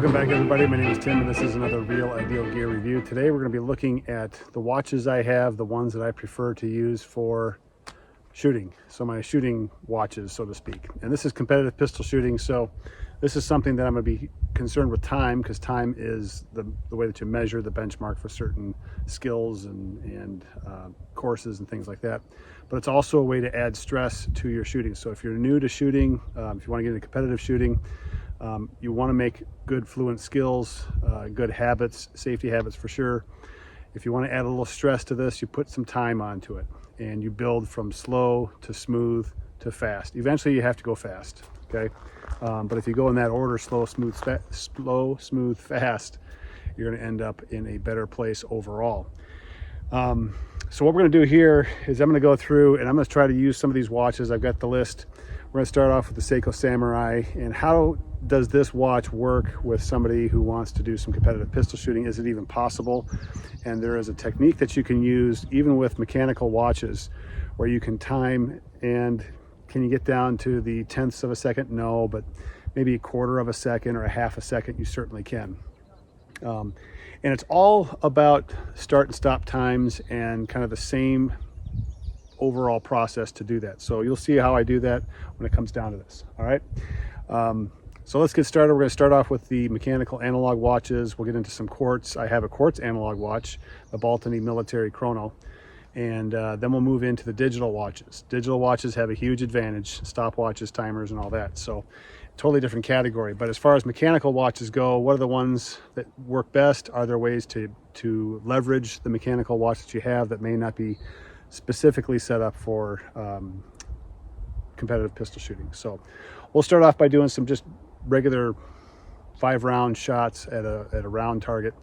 Welcome back, everybody. My name is Tim, and this is another Real Ideal Gear review. Today we're going to be looking at the watches I have, the ones that I prefer to use for shooting. So my shooting watches, so to speak. And this is competitive pistol shooting, so this is something that I'm going to be concerned with time, because time is the way that you measure the benchmark for certain skills and courses and things like that. But it's also a way to add stress to your shooting. So if you're new to shooting, if you want to get into competitive shooting, you want to make good fluent skills, good habits, safety habits for sure. If you want to add a little stress to this, you put some time onto it and you build from slow to smooth to fast. Eventually you have to go fast, okay? But if you go in that order, slow, smooth, fast, you're going to end up in a better place overall. So what we're going to do here is I'm going to go through and I'm going to try to use some of these watches. I've got the list. We're going to start off with the Seiko Samurai, and how does this watch work with somebody who wants to do some competitive pistol shooting? Is it even possible? And there is a technique that you can use even with mechanical watches where you can time, and can you get down to the tenths of a second? No, but maybe a quarter of a second or a half a second, you certainly can. And it's all about start and stop times and kind of the same overall process to do that. So you'll see how I do that when it comes down to this. All right. So let's get started. We're going to start off with the mechanical analog watches. We'll get into some quartz. I have a quartz analog watch, the Baltany Military Chrono. And then we'll move into the digital watches. Digital watches have a huge advantage, stopwatches, timers, and all that. So totally different category. But as far as mechanical watches go, what are the ones that work best? Are there ways to leverage the mechanical watch that you have that may not be specifically set up for competitive pistol shooting? So we'll start off by doing some just regular 5-round shots at a round target,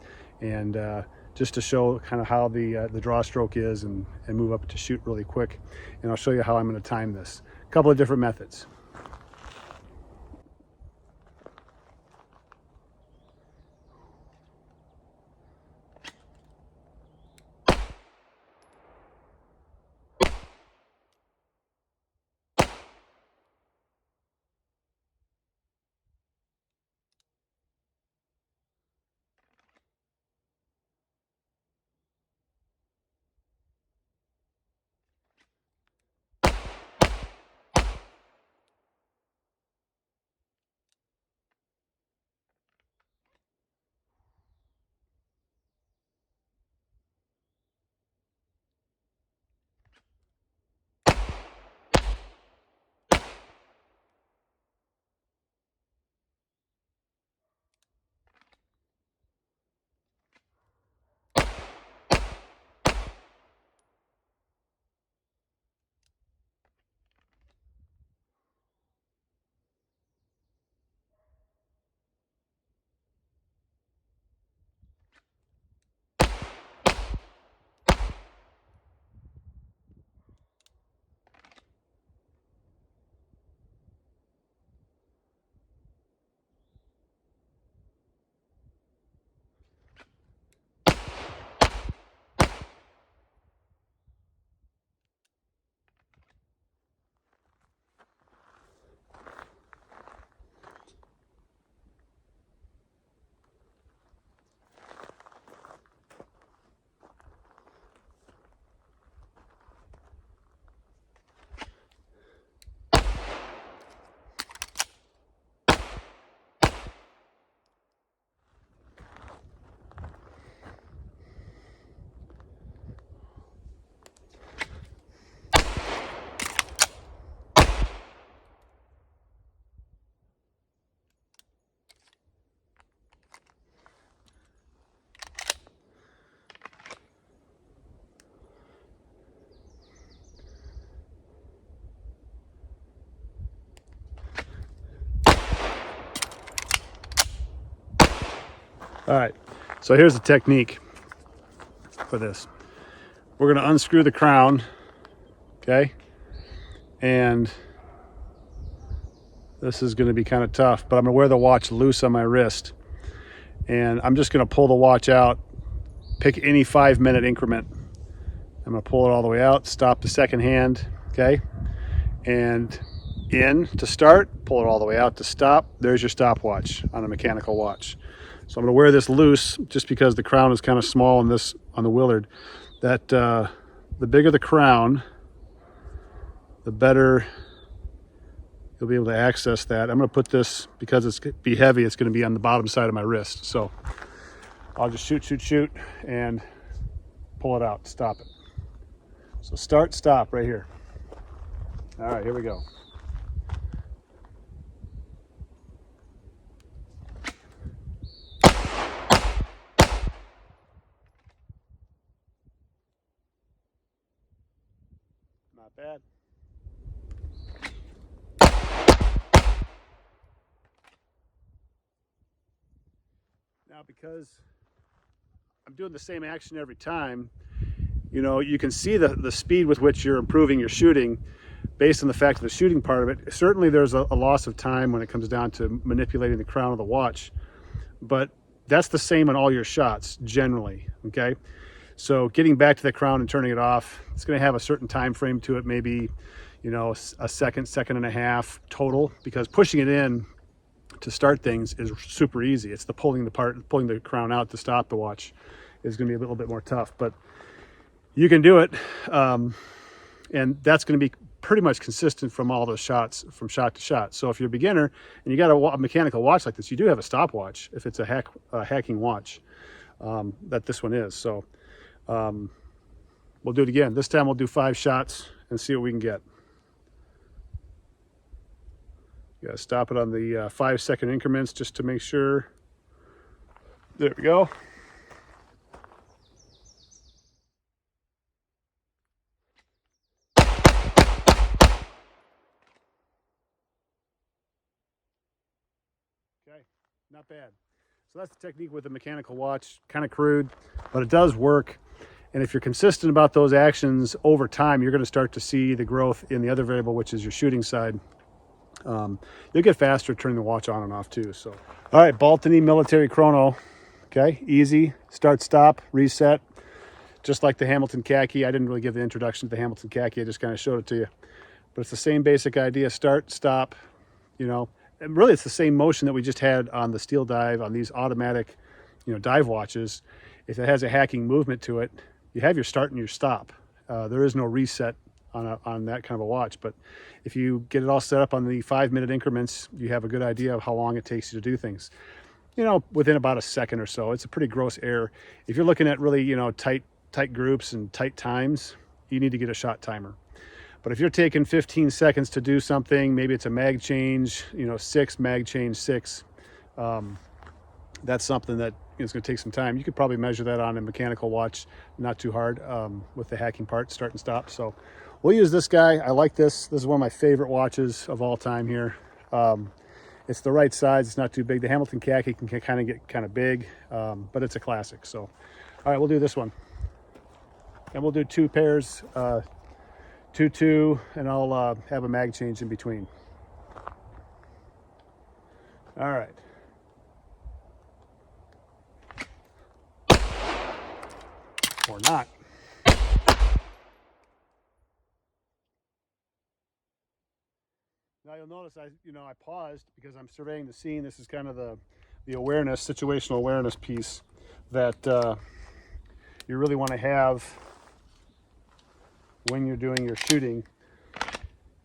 and just to show kind of how the draw stroke is, and move up to shoot really quick. And I'll show you how I'm going to time this. A couple of different methods. All right, so here's the technique for this. We're going to unscrew the crown, okay? And this is going to be kind of tough, but I'm going to wear the watch loose on my wrist. And I'm just going to pull the watch out, pick any 5-minute increment. I'm going to pull it all the way out, stop the second hand, okay? And in to start, pull it all the way out to stop. There's your stopwatch on a mechanical watch. So I'm going to wear this loose just because the crown is kind of small on this, on the Willard. That the bigger the crown, the better you'll be able to access that. I'm going to put this, because it's going to be heavy, it's going to be on the bottom side of my wrist. So I'll just shoot, and pull it out, stop it. So start, stop right here. All right, here we go. Not bad. Now, because I'm doing the same action every time, you know, you can see the speed with which you're improving your shooting based on the fact of the shooting part of it. Certainly there's a loss of time when it comes down to manipulating the crown of the watch, but that's the same on all your shots generally, okay? So getting back to the crown and turning it off, it's going to have a certain time frame to it, maybe, you know, a second and a half total, because pushing it in to start things is super easy. It's the pulling the crown out to stop the watch is going to be a little bit more tough, but you can do it. And that's going to be pretty much consistent from all the shots, from shot to shot. So if you're a beginner and you got a mechanical watch like this, you do have a stopwatch if it's a hacking watch, that this one is. So we'll do it again. This time we'll do 5 shots and see what we can get. You gotta stop it on the 5-second increments just to make sure. There we go. Okay, not bad. So that's the technique with the mechanical watch. Kind of crude, but it does work. And if you're consistent about those actions over time, you're going to start to see the growth in the other variable, which is your shooting side. You'll get faster turning the watch on and off too. So, all right, Baltany Military Chrono. Okay, easy. Start, stop, reset. Just like the Hamilton Khaki. I didn't really give the introduction to the Hamilton Khaki. I just kind of showed it to you. But it's the same basic idea. Start, stop, you know. And really, it's the same motion that we just had on the Steeldive, on these automatic, you know, dive watches. If it has a hacking movement to it, you have your start and your stop. There is no reset on that kind of a watch. But if you get it all set up on the 5-minute increments, you have a good idea of how long it takes you to do things. You know, within about a second or so. It's a pretty gross error. If you're looking at really, you know, tight groups and tight times, you need to get a shot timer. But if you're taking 15 seconds to do something, maybe it's a mag change, you know, 6, mag change 6, that's something that is going to take some time. You could probably measure that on a mechanical watch, not too hard, with the hacking part, start and stop. So we'll use this guy. I like this. This is one of my favorite watches of all time here. It's the right size. It's not too big. The Hamilton Khaki can kind of get kind of big, but it's a classic. So, all right, we'll do this one. And we'll do 2 pairs, 2, and I'll have a mag change in between. All right. Or not. Now you'll notice I paused because I'm surveying the scene. This is kind of the awareness, situational awareness piece that you really want to have when you're doing your shooting.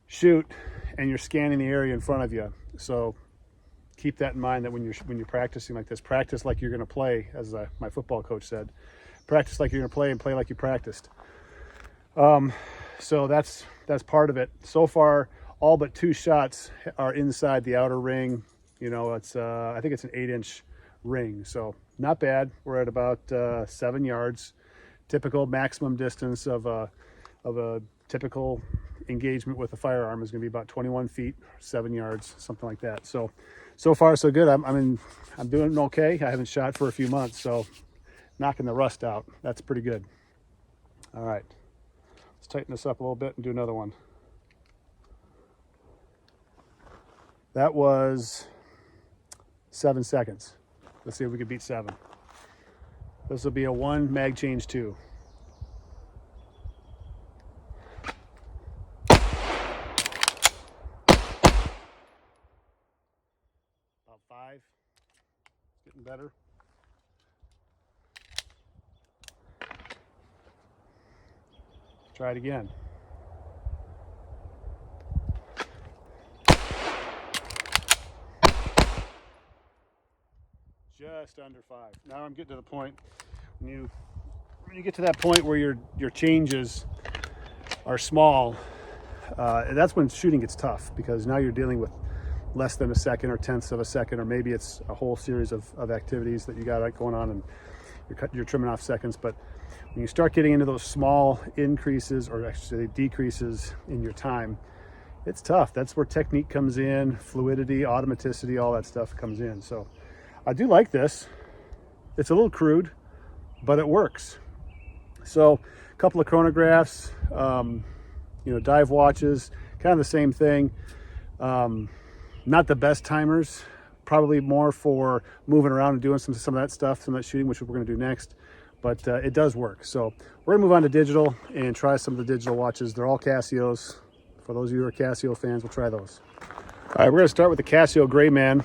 Shoot, and you're scanning the area in front of you. So keep that in mind, that when you're practicing like this, practice like you're going to play, as my football coach said. Practice like you're going to play and play like you practiced. So that's part of it. So far, all but 2 shots are inside the outer ring. You know, it's I think it's an 8-inch ring, so not bad. We're at about 7 yards. Typical maximum distance of a typical engagement with a firearm is going to be about 21 feet, 7 yards, something like that. So far so good. I'm doing okay. I haven't shot for a few months, so knocking the rust out. That's pretty good. All right, let's tighten this up a little bit and do another one. That was 7 seconds. Let's see if we can beat 7. This will be a 1, mag change 2. better. Try it again. Just under 5. Now I'm getting to the point when you get to that point where your changes are small, that's when shooting gets tough, because now you're dealing with less than a second or tenths of a second, or maybe it's a whole series of activities that you got going on, and you're trimming off seconds. But when you start getting into those small increases, or actually decreases in your time, it's tough. That's where technique comes in, fluidity, automaticity, all that stuff comes in. So I do like this. It's a little crude, but it works. So a couple of chronographs, dive watches, kind of the same thing. Not the best timers, probably more for moving around and doing some of that stuff, some of that shooting, which we're going to do next. But it does work. So we're gonna move on to digital and try some of the digital watches. They're all Casios. For those of you who are Casio fans, we'll try those. All right, we're gonna start with the Casio Greyman.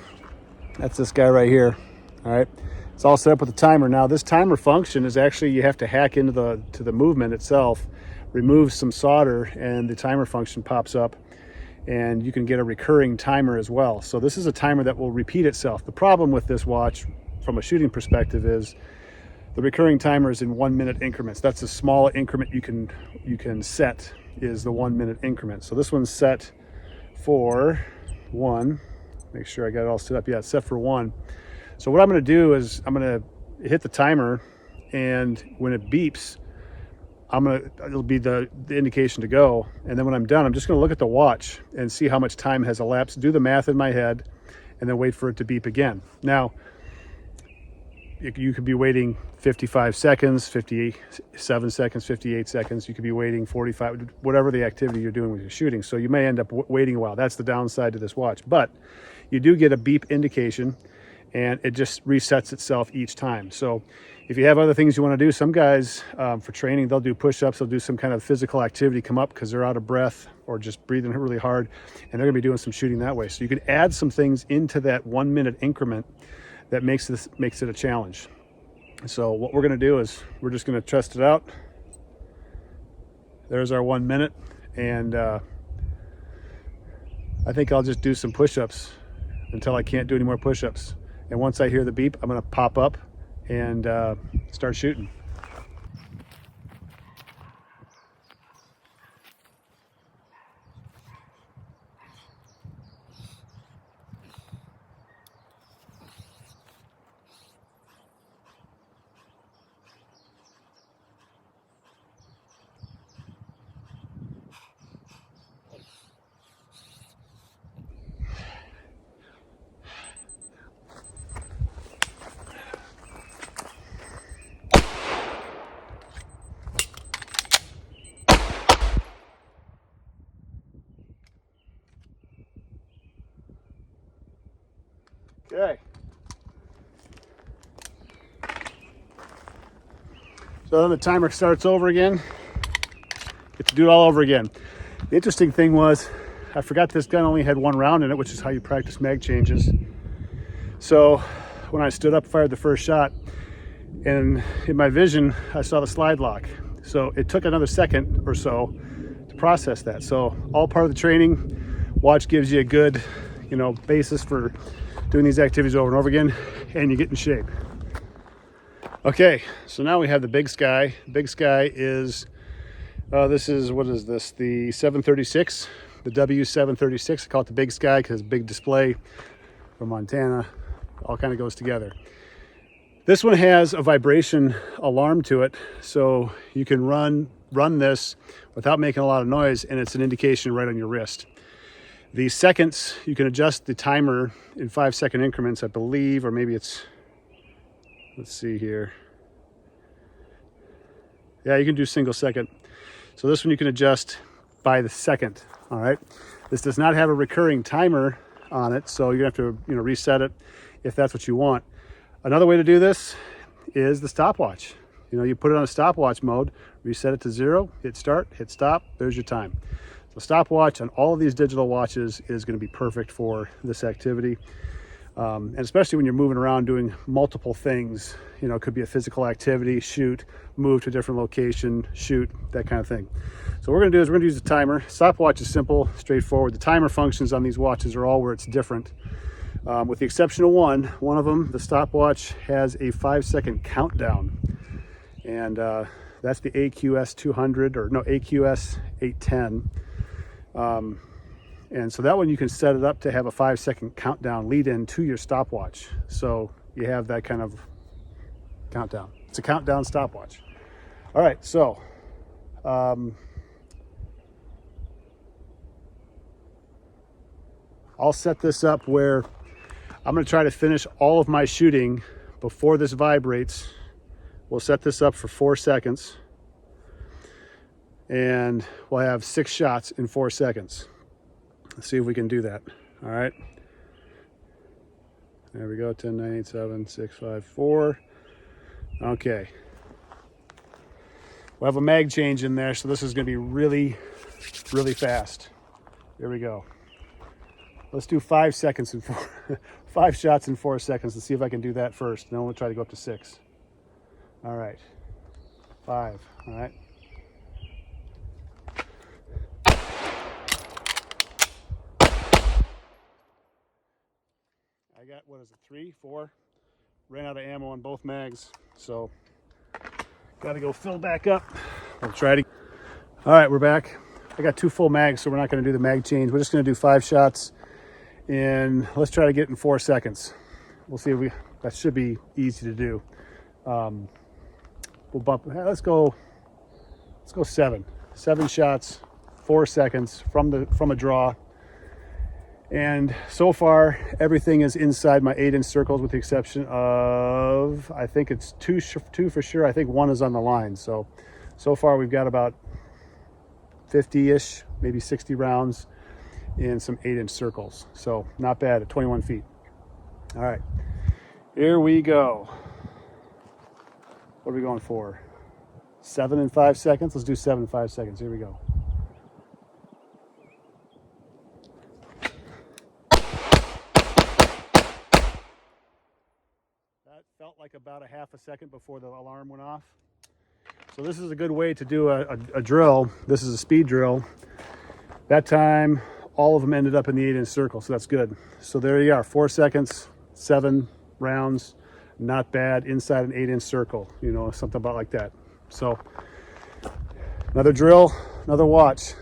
That's this guy right here. All right, it's all set up with a timer. Now this timer function is actually, you have to hack into the movement itself, remove some solder, and the timer function pops up, and you can get a recurring timer as well. So this is a timer that will repeat itself. The problem with this watch from a shooting perspective is the recurring timer is in 1 minute increments. That's a small increment you can set, is the 1 minute increment. So this one's set for 1. Make sure I got it all set up. Yeah, it's set for 1. So what I'm going to do is I'm going to hit the timer, and when it beeps, it'll be the indication to go. And then when I'm done, I'm just going to look at the watch and see how much time has elapsed, do the math in my head, and then wait for it to beep again. Now, you could be waiting 55 seconds, 57 seconds, 58 seconds. You could be waiting 45, whatever the activity you're doing with your shooting. So you may end up waiting a while. That's the downside to this watch. But you do get a beep indication, and it just resets itself each time. So if you have other things you want to do, some guys for training, they'll do push-ups, they'll do some kind of physical activity, come up because they're out of breath or just breathing really hard, and they're going to be doing some shooting that way. So you can add some things into that 1 minute increment that makes it a challenge. So what we're going to do is we're just going to test it out. There's our 1 minute, and I think I'll just do some push-ups until I can't do any more push-ups. And once I hear the beep, I'm going to pop up and start shooting. Okay. So then the timer starts over again. Get to do it all over again. The interesting thing was, I forgot this gun only had 1 round in it, which is how you practice mag changes. So when I stood up, fired the first shot, and in my vision, I saw the slide lock. So it took another second or so to process that. So all part of the training. Watch gives you a good, basis for doing these activities over and over again, and you get in shape. Okay, so now we have the Big Sky. Big Sky is, what is this? The 736, the W-736. I call it the Big Sky because big display from Montana. All kind of goes together. This one has a vibration alarm to it, so you can run this without making a lot of noise, and it's an indication right on your wrist. The seconds, you can adjust the timer in 5-second increments, I believe, or maybe it's, let's see here. Yeah, you can do single second. So this one you can adjust by the second, all right? This does not have a recurring timer on it, so you're gonna have to reset it if that's what you want. Another way to do this is the stopwatch. You put it on a stopwatch mode, reset it to 0, hit start, hit stop, there's your time. So stopwatch on all of these digital watches is going to be perfect for this activity. And especially when you're moving around doing multiple things, you know, it could be a physical activity, shoot, move to a different location, shoot, that kind of thing. So what we're gonna do is we're gonna use a timer. Stopwatch is simple, straightforward. The timer functions on these watches are all where it's different. With the exception of one of them, the stopwatch has a 5-second countdown. And that's the AQS 200, or no, AQS 810. And so that one you can set it up to have a 5-second countdown lead in to your stopwatch. So you have that kind of countdown. It's a countdown stopwatch. All right, so I'll set this up where I'm going to try to finish all of my shooting before this vibrates. We'll set this up for 4 seconds, and we'll have 6 shots in 4 seconds. Let's see if we can do that. All right. There we go. 10, 9, 8, 7, 6, 5, 4. Okay. We'll have a mag change in there, so this is going to be really, really fast. Here we go. Let's do 5 seconds and 5 shots in 4 seconds. Let's see if I can do that first. And then we'll try to go up to 6. All right. 5. All right. I got, what is it, 3, 4? Ran out of ammo on both mags, so got to go fill back up. We'll try to. All right, we're back. I got 2 full mags, so we're not going to do the mag change. We're just going to do 5 shots, and let's try to get it in 4 seconds. We'll see if that should be easy to do. We'll bump. Let's go 7. 7 shots, 4 seconds from a draw. And so far, everything is inside my 8-inch circles, with the exception of, I think it's two for sure. I think 1 is on the line. So far we've got about 50-ish, maybe 60 rounds in some 8-inch circles. So not bad at 21 feet. All right, here we go. What are we going for? 7 in 5 seconds? Let's do 7 in 5 seconds. Here we go. Felt like about a half a second before the alarm went off. So this is a good way to do a drill. This is a speed drill. That time, all of them ended up in the 8-inch circle, so that's good. So there you are, 4 seconds, 7 rounds, not bad, inside an 8-inch circle, you know, something about like that. So another drill, another watch.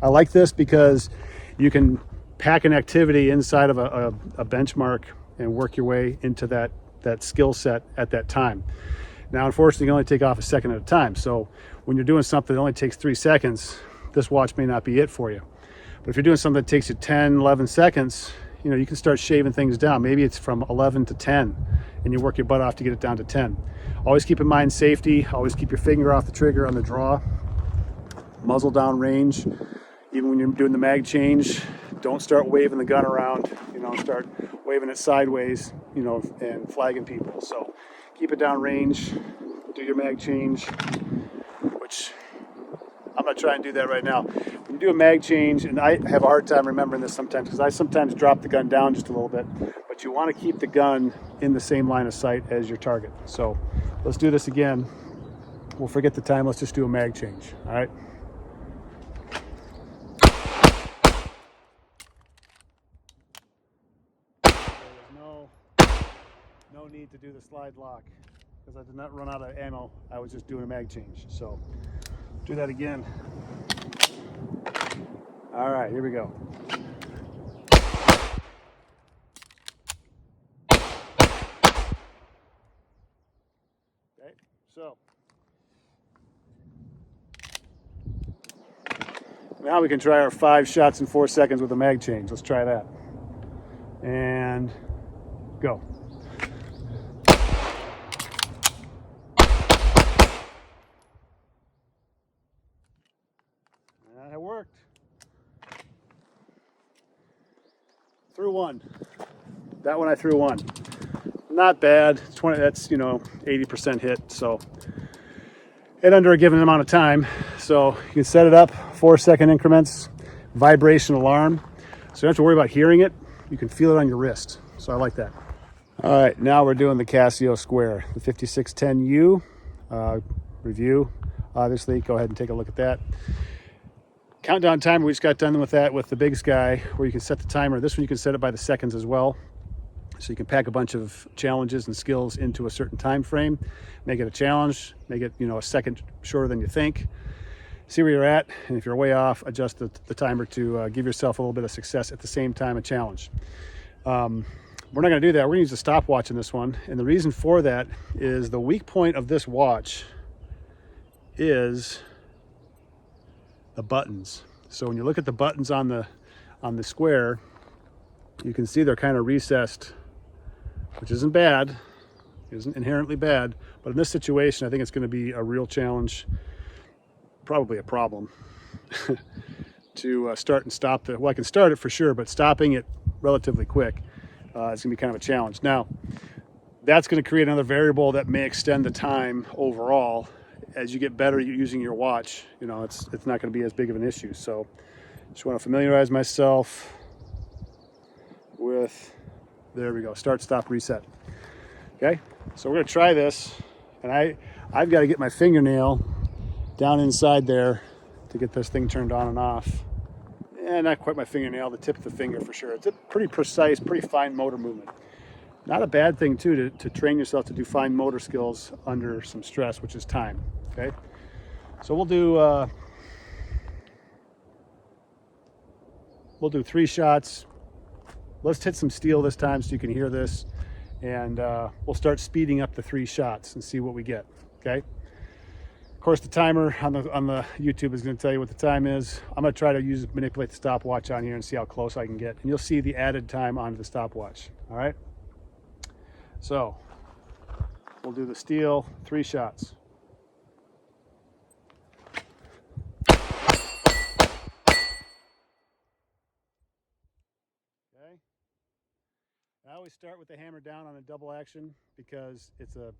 I like this because you can pack an activity inside of a benchmark and work your way into that skill set at that time. Now, unfortunately, you can only take off a second at a time. So when you're doing something that only takes 3 seconds, this watch may not be it for you. But if you're doing something that takes you 10, 11 seconds, you know, you can start shaving things down. Maybe it's from 11 to 10, and you work your butt off to get it down to 10. Always keep in mind safety. Always keep your finger off the trigger on the draw. Muzzle down range. Even when you're doing the mag change, don't start waving the gun around, you know, start waving it sideways, you know, and flagging people. So keep it down range, do your mag change, which I'm going to try and do that right now. When you do a mag change, and I have a hard time remembering this sometimes because I sometimes drop the gun down just a little bit, but you want to keep the gun in the same line of sight as your target. So let's do this again. We'll forget the time. Let's just do a mag change. All right. No need to do the slide lock because I did not run out of ammo. I was just doing a mag change. So do that again. All right, here we go. Okay, so now we can try our 5 shots in 4 seconds with a mag change. Let's try that. And go. That worked. Threw 1. That one I threw 1. Not bad. 20. That's, you know, 80% hit. So hit under a given amount of time. So you can set it up 4-second increments. Vibration alarm. So you don't have to worry about hearing it. You can feel it on your wrist. So I like that. All right, now we're doing the Casio Square, the 5610U review. Obviously, go ahead and take a look at that. Countdown timer, we just got done with that with the Big Sky, where you can set the timer. This one you can set it by the seconds as well. So you can pack a bunch of challenges and skills into a certain time frame, make it a challenge, make it, a second shorter than you think. See where you're at, and if you're way off, adjust the timer to give yourself a little bit of success at the same time a challenge. We're not going to do that. We're going to use a stopwatch in this one, and the reason for that is the weak point of this watch is the buttons. So when you look at the buttons on the Square, you can see they're kind of recessed, which isn't bad, isn't inherently bad, but in this situation, I think it's going to be a real challenge, probably a problem, to start and stop well, I can start it for sure, but stopping it relatively quick, it's going to be kind of a challenge. Now, that's going to create another variable that may extend the time overall. As you get better at using your watch, it's not going to be as big of an issue. So just want to familiarize myself with, there we go, start, stop, reset. Okay, so we're going to try this, and I've got to get my fingernail down inside there to get this thing turned on and off. And not quite my fingernail, the tip of the finger for sure. It's a pretty precise, pretty fine motor movement. Not a bad thing too to train yourself to do fine motor skills under some stress, which is time. Okay, so we'll do 3 shots. Let's hit some steel this time so you can hear this, and we'll start speeding up the 3 shots and see what we get. Okay. Of course, the timer on the YouTube is going to tell you what the time is. I'm going to try to manipulate the stopwatch on here and see how close I can get, and you'll see the added time onto the stopwatch. All right. So we'll do the steel, 3 shots. Okay. I always start with the hammer down on a double action because it's a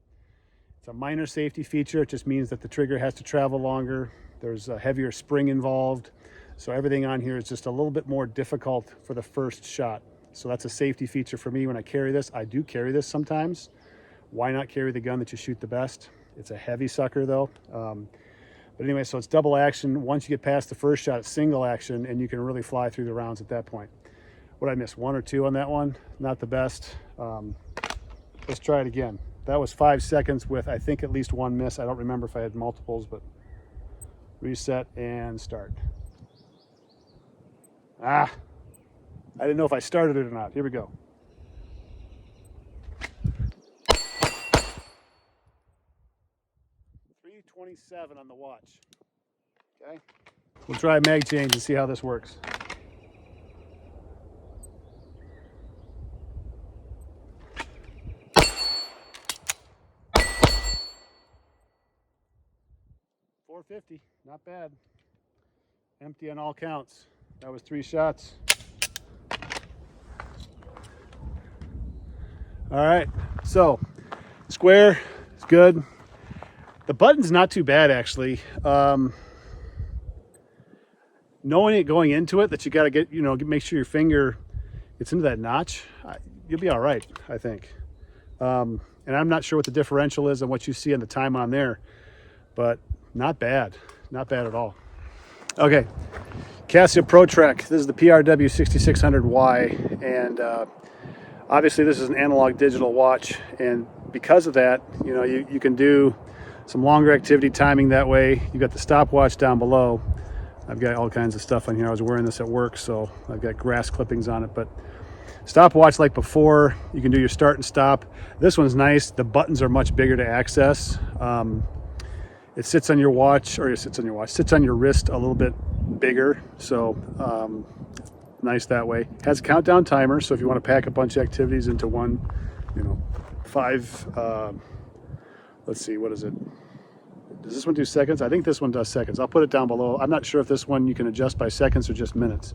minor safety feature. It just means that the trigger has to travel longer. There's a heavier spring involved. So everything on here is just a little bit more difficult for the first shot. So that's a safety feature for me when I carry this. I do carry this sometimes. Why not carry the gun that you shoot the best? It's a heavy sucker though. But anyway, so it's double action. Once you get past the first shot, it's single action, and you can really fly through the rounds at that point. What did I miss? 1 or 2 on that one? Not the best. Let's try it again. That was 5 seconds with, I think, at least 1 miss. I don't remember if I had multiples, but reset and start. I didn't know if I started it or not. Here we go. .327 on the watch. Okay. We'll try a mag change and see how this works. .450, not bad. Empty on all counts. That was 3 shots. All right, so Square is good. The button's not too bad actually. Knowing it going into it that you got to get, make sure your finger gets into that notch, you'll be all right, I think. And I'm not sure what the differential is and what you see on the time on there, but not bad at all. Okay, Casio Pro Trek. This is the PRW 6600Y, and obviously this is an analog digital watch, and because of that, you can do some longer activity timing that way. You got the stopwatch down below. I've got all kinds of stuff on here. I was wearing this at work, so I've got grass clippings on it, but stopwatch like before, you can do your start and stop. This one's nice. The buttons are much bigger to access. It sits on your watch, or sits on your wrist a little bit bigger, so nice that way. Has a countdown timer, so if you want to pack a bunch of activities into one, 5, let's see, what is it? Does this one do seconds? I think this one does seconds. I'll put it down below. I'm not sure if this one you can adjust by seconds or just minutes,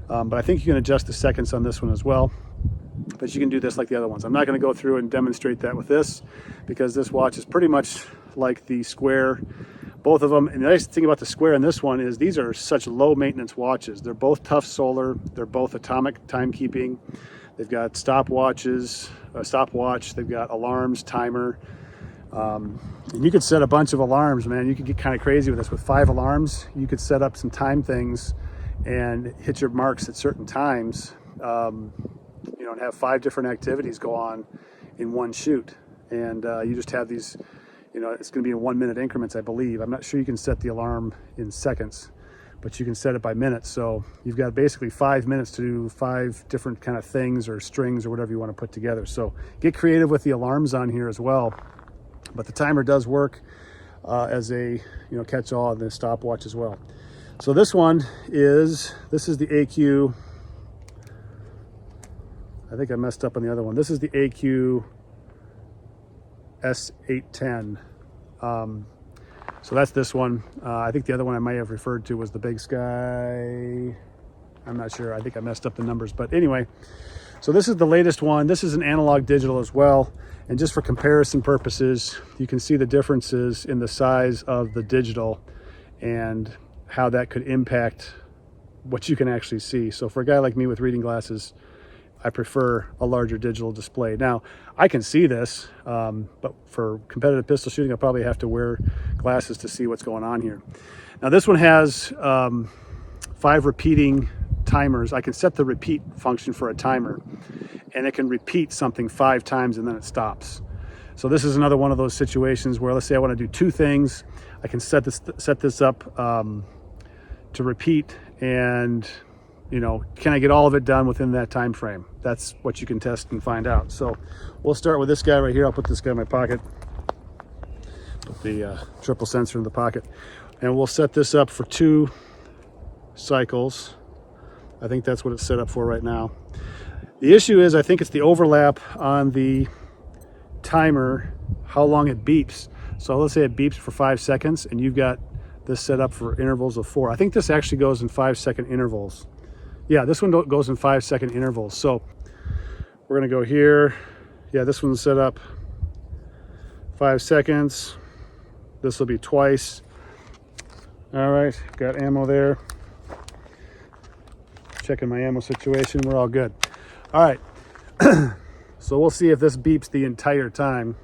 but I think you can adjust the seconds on this one as well. But you can do this like the other ones. I'm not going to go through and demonstrate that with this, because this watch is pretty much like the Square, both of them. And the nice thing about the Square and this one is these are such low maintenance watches. They're both tough solar. They're both atomic timekeeping. They've got stopwatches, a stopwatch. They've got alarms, timer. And you could set a bunch of alarms, man. You could get kind of crazy with this. With 5 alarms, you could set up some time things and hit your marks at certain times, you know, and have 5 different activities go on in one shoot. And you just have these, you know, it's going to be in 1 minute increments, I believe. I'm not sure you can set the alarm in seconds, but you can set it by minutes. So you've got basically 5 minutes to do 5 different kind of things or strings or whatever you want to put together. So get creative with the alarms on here as well. But the timer does work as a, you know, catch-all and the stopwatch as well. So this is the AQ. I think I messed up on the other one. This is the AQ S810. So that's this one. I think the other one I might have referred to was the Big Sky. I'm not sure. I think I messed up the numbers. But anyway, so this is the latest one. This is an analog digital as well. And just for comparison purposes, you can see the differences in the size of the digital and how that could impact what you can actually see. So for a guy like me with reading glasses, I prefer a larger digital display. Now, I can see this, but for competitive pistol shooting, I'll probably have to wear glasses to see what's going on here. Now, this one has 5 repeating timers. I can set the repeat function for a timer, and it can repeat something 5 times and then it stops. So this is another one of those situations where, let's say I want to do 2 things. I can set this up to repeat, and you know, can I get all of it done within that time frame? That's what you can test and find out. So we'll start with this guy right here. I'll put this guy in my pocket, put the triple sensor in the pocket, and we'll set this up for 2 cycles. I think that's what it's set up for right now. The issue is, I think it's the overlap on the timer, how long it beeps. So let's say it beeps for 5 seconds and you've got this set up for intervals of 4. I think this actually goes in 5-second intervals. Yeah, this one goes in 5-second intervals. So we're gonna go here. Yeah, this one's set up 5 seconds. This will be twice. All right, got ammo there. Checking my ammo situation, we're all good. All right, so we'll see if this beeps the entire time.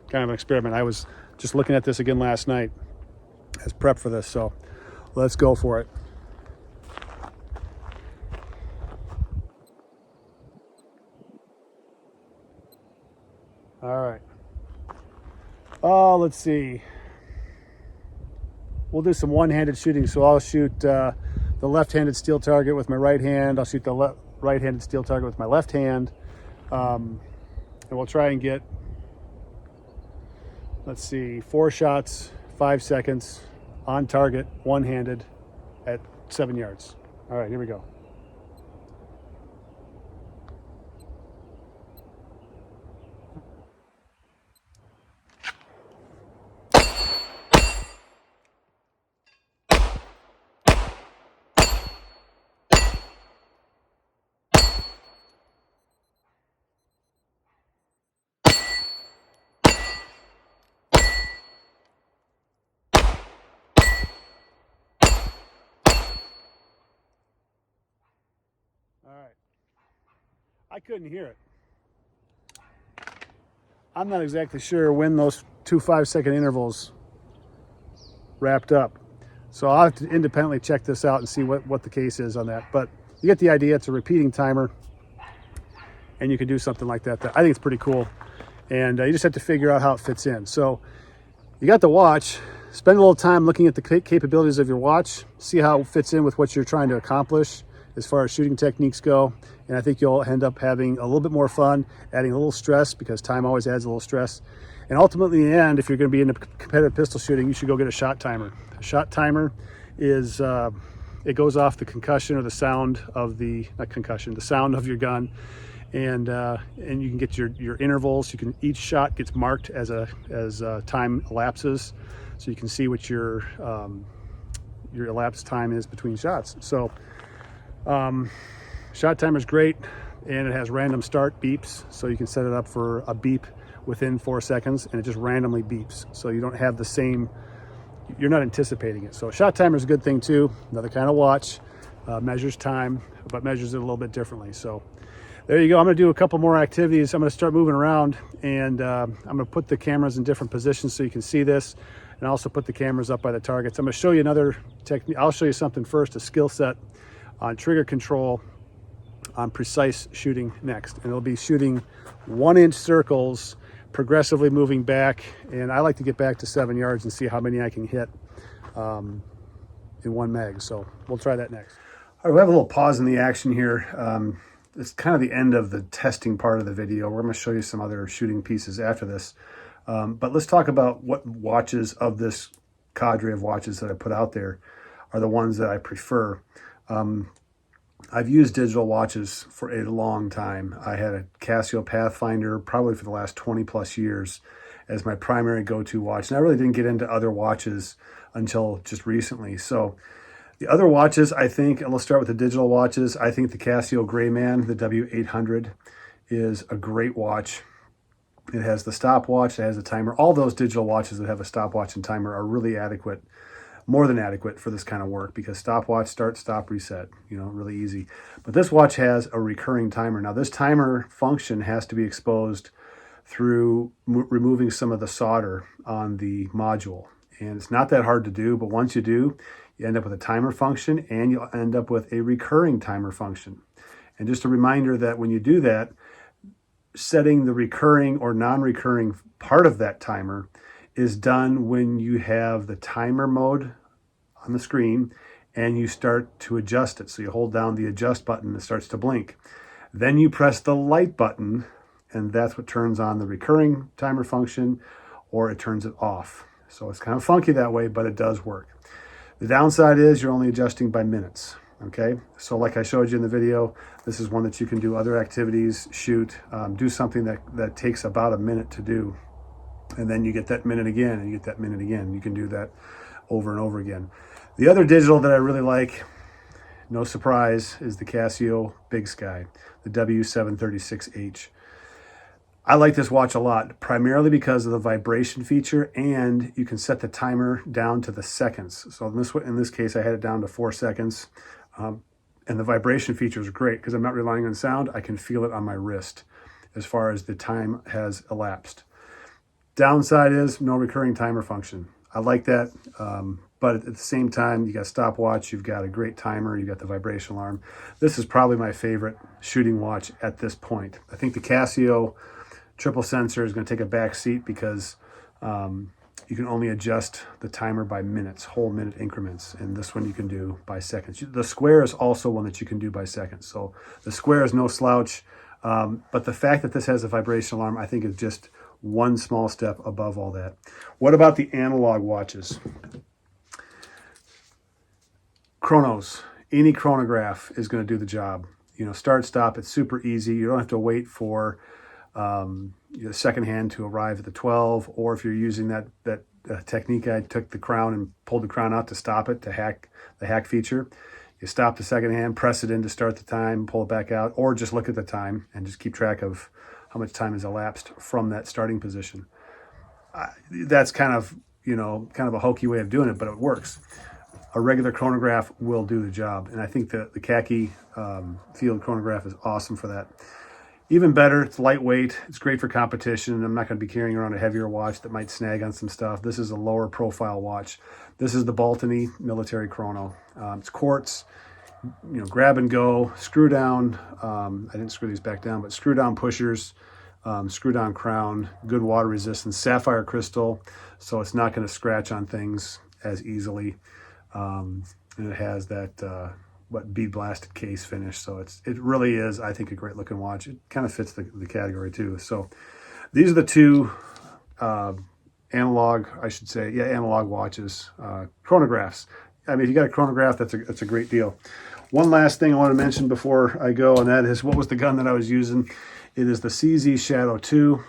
Kind of an experiment. I was just looking at this again last night as prep for this, so let's go for it. All right. Oh, let's see. We'll do some one-handed shooting. So I'll shoot the left-handed steel target with my right hand. I'll shoot the right-handed steel target with my left hand. And we'll try and get, let's see, 4 shots, 5 seconds on target, one-handed at 7 yards. All right, here we go. All right. I couldn't hear it. I'm not exactly sure when those 2 5-second intervals wrapped up. So I'll have to independently check this out and see what the case is on that. But you get the idea. It's a repeating timer, and you can do something like that. I think it's pretty cool. And you just have to figure out how it fits in. So you got the watch. Spend a little time looking at the capabilities of your watch. See how it fits in with what you're trying to accomplish as far as shooting techniques go. And I think you'll end up having a little bit more fun, adding a little stress, because time always adds a little stress. And ultimately, in the end, if you're going to be into competitive pistol shooting, you should go get a shot timer. A shot timer is, it goes off the concussion or the sound of the, not concussion, the sound of your gun. And you can get your intervals. Each shot gets marked as time elapses. So you can see what your elapsed time is between shots. So shot timer is great, and it has random start beeps, so you can set it up for a beep within 4 seconds, and it just randomly beeps, so you don't have the same, you're not anticipating it. So shot timer is a good thing too. Another kind of watch, measures time, but measures it a little bit differently. So There you go. I'm going to do a couple more activities. I'm going to start moving around, and I'm going to put the cameras in different positions so you can see this, and also put the cameras up by the targets. I'm going to show you another technique. I'll show you something first, a skill set on trigger control on precise shooting next. And it'll be shooting 1-inch circles, progressively moving back. And I like to get back to 7 yards and see how many I can hit in one mag. So we'll try that next. All right, we have a little pause in the action here. It's kind of the end of the testing part of the video. We're going to show you some other shooting pieces after this. But let's talk about what watches of this cadre of watches that I put out there are the ones that I prefer. I've used digital watches for a long time. I had a Casio Pathfinder probably for the last 20 plus years as my primary go-to watch. And I really didn't get into other watches until just recently. So the other watches, I think, and let's start with the digital watches. I think the Casio Greyman, the W800, is a great watch. It has the stopwatch, it has the timer. All those digital watches that have a stopwatch and timer are really adequate, more than adequate for this kind of work, because stopwatch, start, stop, reset, you know, really easy. But this watch has a recurring timer. Now this timer function has to be exposed through removing some of the solder on the module. And it's not that hard to do, but once you do, you end up with a timer function and you'll end up with a recurring timer function. And just a reminder that when you do that, setting the recurring or non-recurring part of that timer is done when you have the timer mode on the screen and you start to adjust it. So you hold down the adjust button and it starts to blink. Then you press the light button and that's what turns on the recurring timer function, or it turns it off. So it's kind of funky that way, but it does work. The downside is you're only adjusting by minutes. Okay, so like I showed you in the video, this is one that you can do other activities, shoot, do something that takes about a minute to do. And then you get that minute again, and you get that minute again. You can do that over and over again. The other digital that I really like, no surprise, is the Casio Big Sky, the W-736H. I like this watch a lot, primarily because of the vibration feature, and you can set the timer down to the seconds. So in this case, I had it down to 4 seconds. And the vibration feature is great because I'm not relying on sound. I can feel it on my wrist as far as the time has elapsed. Downside is no recurring timer function. I like that, but at the same time, you got stopwatch, you've got a great timer, you've got the vibration alarm. This is probably my favorite shooting watch at this point. I think the Casio triple sensor is going to take a back seat because you can only adjust the timer by minutes, whole minute increments, and this one you can do by seconds. The Square is also one that you can do by seconds. So the Square is no slouch, but the fact that this has a vibration alarm, I think, is just one small step above all that. What about the analog watches? Chronos. Any chronograph is going to do the job. You know, start, stop, it's super easy. You don't have to wait for the second hand to arrive at the 12, or if you're using that technique, I took the crown and pulled the crown out to stop it, to hack the hack feature. You stop the second hand, press it in to start the time, pull it back out, or just look at the time and just keep track of how much time has elapsed from that starting position. That's kind of a hokey way of doing it, but it works. A regular chronograph will do the job, and I think the khaki field chronograph is awesome for that. Even better, it's lightweight, it's great for competition. I'm not going to be carrying around a heavier watch that might snag on some stuff. This is a lower profile watch. This is the Baltany Military Chrono. It's quartz, grab and go, screw down. I didn't screw these back down, but screw down pushers, screw down crown, good water resistance, sapphire crystal, so it's not going to scratch on things as easily. And it has that bead blasted case finish, so it really is, I think, a great looking watch. It kind of fits the category too. So these are the two analog watches, chronographs. I mean, if you got a chronograph, that's a great deal. One last thing I want to mention before I go, and that is, what was the gun that I was using? It is the CZ Shadow 2,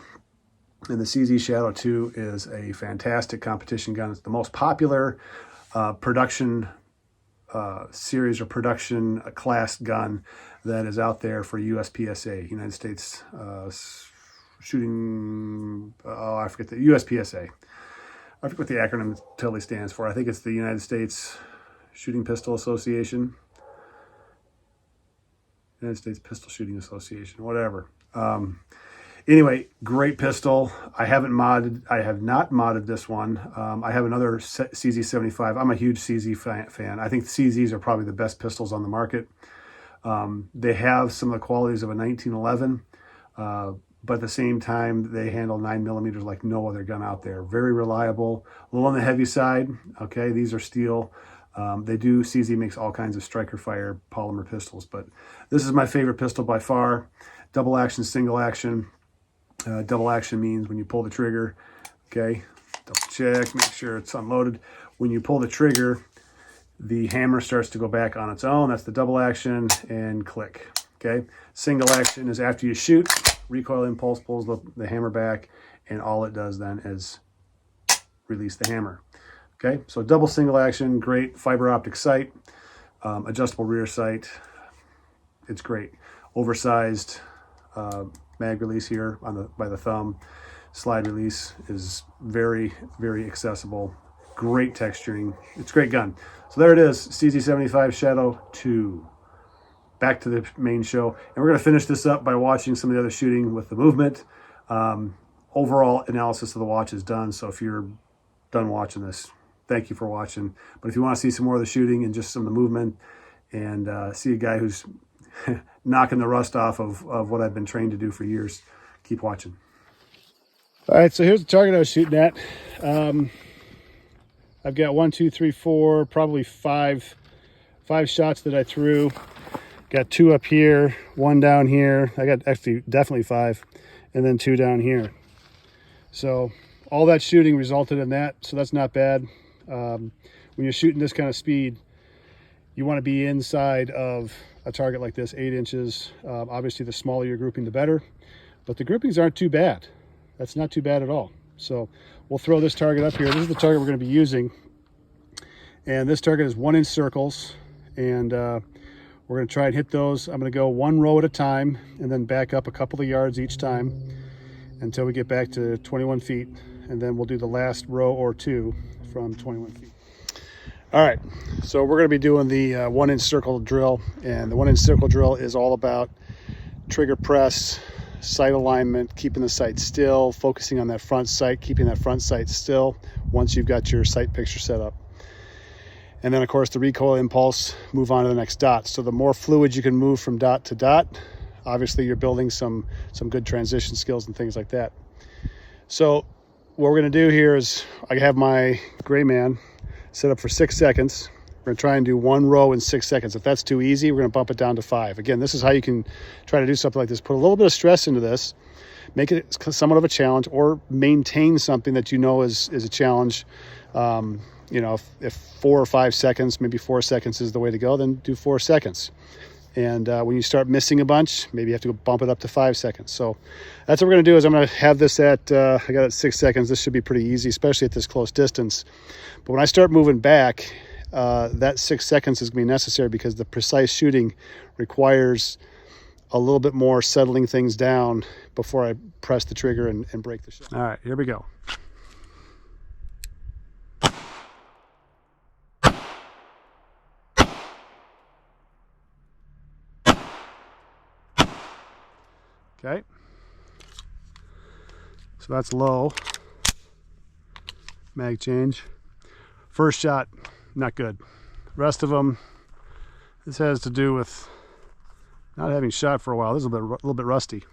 and the CZ Shadow 2 is a fantastic competition gun. It's the most popular production series or production class gun that is out there for USPSA, United States Shooting, I forget the USPSA. I forget what the acronym totally stands for. I think it's the United States Shooting Pistol Association. United States Pistol Shooting Association, whatever. Anyway, great pistol. I have not modded this one. I have another CZ75. I'm a huge CZ fan. I think CZs are probably the best pistols on the market. They have some of the qualities of a 1911, but at the same time, they handle 9mm like no other gun out there. Very reliable, a little on the heavy side. Okay, these are steel. CZ makes all kinds of striker fire polymer pistols, but this is my favorite pistol by far. Double action, single action. Double action means when you pull the trigger, okay, double check, make sure it's unloaded. When you pull the trigger, the hammer starts to go back on its own. That's the double action, and click, okay. Single action is after you shoot, recoil impulse pulls the hammer back, and all it does then is release the hammer. Okay, so double single action, great fiber optic sight, adjustable rear sight. It's great. Oversized mag release here by the thumb. Slide release is very, very accessible. Great texturing. It's a great gun. So there it is, CZ75 Shadow 2. Back to the main show. And we're going to finish this up by watching some of the other shooting with the movement. Overall analysis of the watch is done. So if you're done watching this, thank you for watching. But if you want to see some more of the shooting and just some of the movement and see a guy who's knocking the rust off of what I've been trained to do for years, keep watching. All right, so here's the target I was shooting at. I've got 1, 2, 3, 4, probably five shots that I threw. Got 2 up here, 1 down here. I got actually definitely 5, and then 2 down here. So all that shooting resulted in that, so that's not bad. When you're shooting this kind of speed, you want to be inside of a target like this, 8 inches. Obviously, the smaller your grouping, the better. But the groupings aren't too bad. That's not too bad at all. So we'll throw this target up here. This is the target we're going to be using. And this target is 1-inch circles. And we're going to try and hit those. I'm going to go 1 row at a time and then back up a couple of yards each time until we get back to 21 feet. And then we'll do the last row or 2 from 21 feet. All right, so we're going to be doing the 1-inch circle drill, and the 1-inch circle drill is all about trigger press, sight alignment, keeping the sight still, focusing on that front sight, keeping that front sight still once you've got your sight picture set up. And then, of course, the recoil impulse, move on to the next dot. So the more fluid you can move from dot to dot, obviously you're building some good transition skills and things like that. So what we're going to do here is I have my Greyman set up for 6 seconds. We're going to try and do 1 row in 6 seconds. If that's too easy, we're going to bump it down to 5. Again, this is how you can try to do something like this. Put a little bit of stress into this, make it somewhat of a challenge, or maintain something that you know is a challenge. You know, if 4 or 5 seconds, maybe 4 seconds is the way to go, then do 4 seconds. And when you start missing a bunch, maybe you have to bump it up to 5 seconds. So that's what we're going to do. Is I'm going to have this at, I got it 6 seconds. This should be pretty easy, especially at this close distance. But when I start moving back, that 6 seconds is going to be necessary because the precise shooting requires a little bit more settling things down before I press the trigger and break the shot. All right, here we go. Okay, so that's low. Mag change. First shot, not good. Rest of them, this has to do with not having shot for a while. This is a little bit rusty.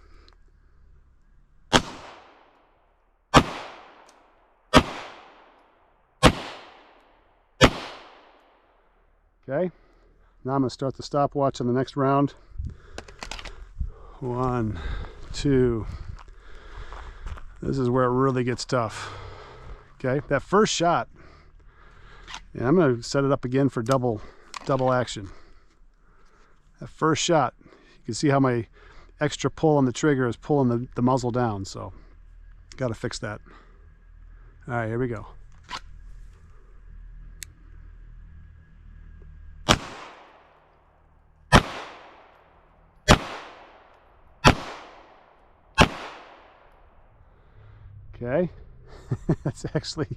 Okay, now I'm going to start the stopwatch on the next round. 1, 2. This is where it really gets tough. Okay, that first shot, and I'm going to set it up again for double action. That first shot, you can see how my extra pull on the trigger is pulling the muzzle down, so got to fix that. All right, here we go. Okay, that's actually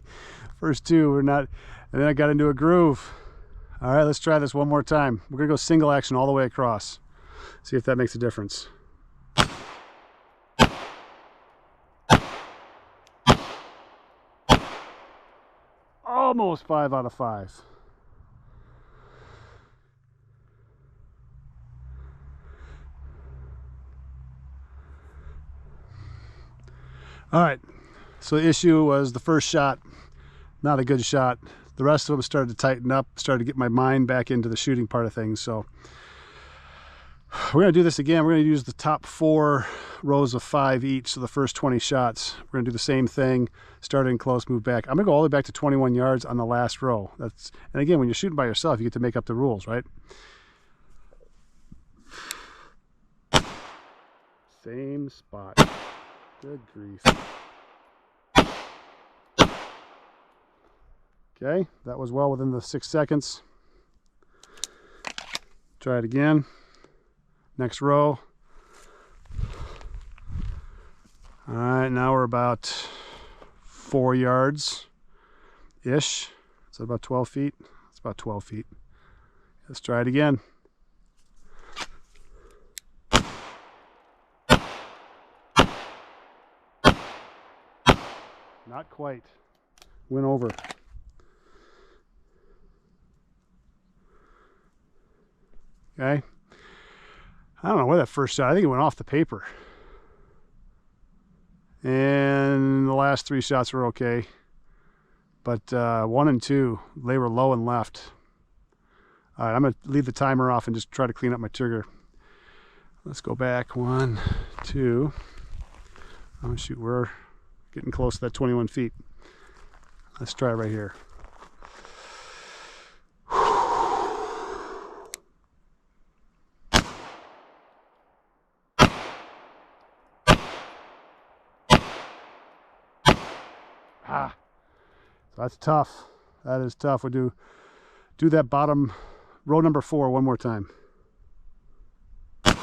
first 2 were not, and then I got into a groove. All right, let's try this one more time. We're gonna go single action all the way across. See if that makes a difference. Almost 5 out of 5. All right, so the issue was the first shot, not a good shot. The rest of them started to tighten up, started to get my mind back into the shooting part of things. So we're going to do this again. We're going to use the top 4 rows of 5 each, so the first 20 shots. We're going to do the same thing, start in close, move back. I'm going to go all the way back to 21 yards on the last row. And again, when you're shooting by yourself, you get to make up the rules, right? Same spot. Good grief. Okay, that was well within the 6 seconds. Try it again. Next row. All right, now we're about 4 yards-ish. Is that about 12 feet? It's about 12 feet. Let's try it again. Not quite. Went over. Okay. I don't know where that first shot, I think it went off the paper. And the last 3 shots were okay. But 1 and 2, they were low and left. All right, I'm going to leave the timer off and just try to clean up my trigger. Let's go back. 1, 2. Oh, shoot, we're getting close to that 21 feet. Let's try it right here. Ah, so that's tough. That is tough. We'll do that bottom row number 4 one more time. I'm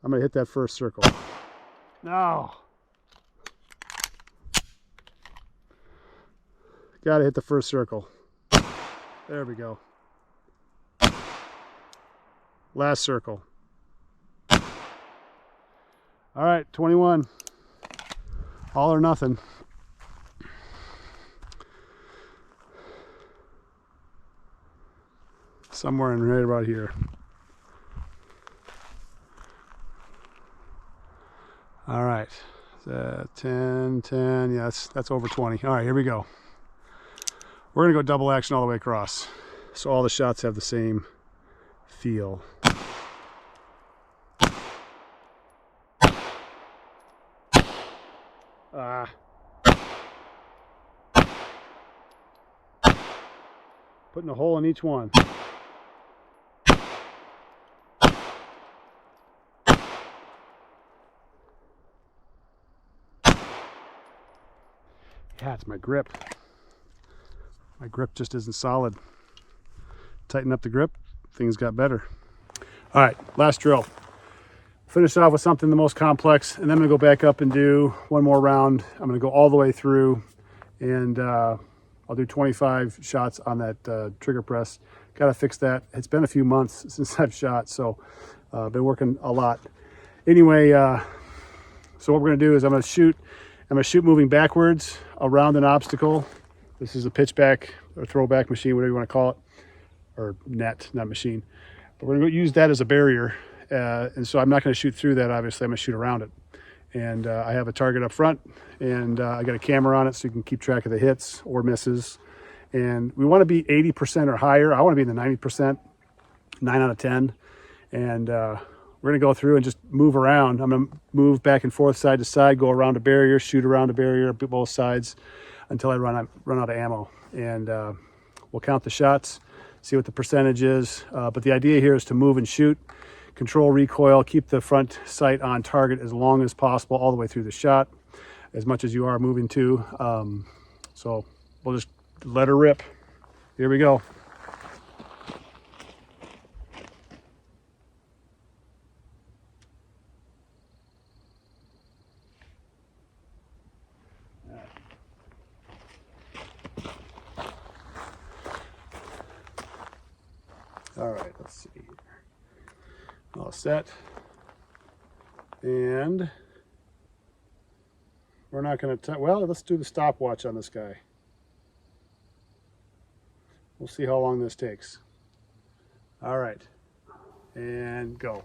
gonna hit that first circle. No. Gotta hit the first circle. There we go. Last circle. All right, 21. All or nothing. Somewhere in right about here. All right, 10, 10, yeah, that's over 20. All right, here we go. We're gonna go double action all the way across. So all the shots have the same feel. Putting a hole in each one. Yeah, it's my grip. My grip just isn't solid. Tighten up the grip, things got better. All right, last drill. Finish off with something the most complex, and then I'm gonna go back up and do one more round. I'm gonna go all the way through, and I'll do 25 shots on that trigger press. Got to fix that. It's been a few months since I've shot, so been working a lot. Anyway, so what we're gonna do is I'm gonna shoot moving backwards around an obstacle. This is a pitchback or throwback machine, whatever you want to call it, or net, not machine. But we're gonna use that as a barrier, and so I'm not gonna shoot through that. Obviously, I'm gonna shoot around it. And I have a target up front, and I got a camera on it so you can keep track of the hits or misses. And we want to be 80% or higher. I want to be in the 90%, 9 out of 10. And we're going to go through and just move around. I'm going to move back and forth, side to side, go around a barrier, shoot around a barrier, both sides, until I run out of ammo. And we'll count the shots, see what the percentage is. But the idea here is to move and shoot. Control recoil, keep the front sight on target as long as possible all the way through the shot, as much as you are moving to. So we'll just let her rip. Here we go. All right, let's see here. All set. And we're not going to, well, let's do the stopwatch on this guy. We'll see how long this takes. All right, and go.